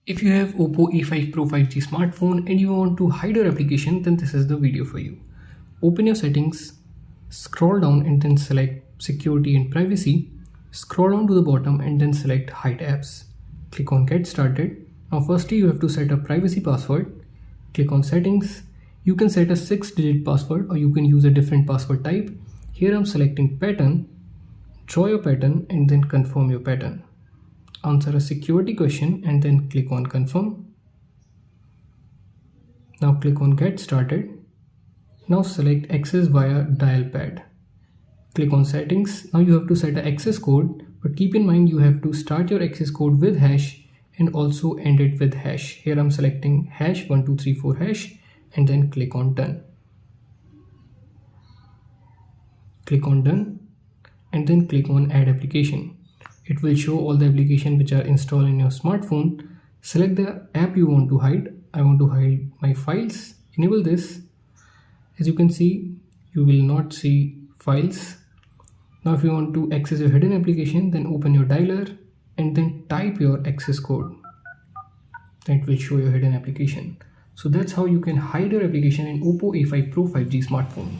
If you have Oppo A5 Pro 5G smartphone and you want to hide your application, then this is the video for you. Open your settings, scroll down and then select security and privacy. Scroll down to the bottom and then select hide apps. Click on get started. Now firstly you have to set a privacy password. Click on settings. You can set a 6-digit password or you can use a different password type. Here I'm selecting pattern. Draw your pattern and then confirm your pattern. Answer a security question and then click on confirm. Now click on get started. Now select access via dial pad. Click on settings. Now you have to set an access code, but keep in mind you have to start your access code with hash and also end it with hash. Here I'm selecting hash 1234 hash and then click on done. Click on done and then click on add application. It will show all the applications which are installed in your smartphone. Select the app you want to hide. I want to hide my files. Enable this. As you can see, you will not see files. Now if you want to access your hidden application, then open your dialer and then type your access code. Then it will show your hidden application. So that's how you can hide your application in Oppo A5 Pro 5G smartphone.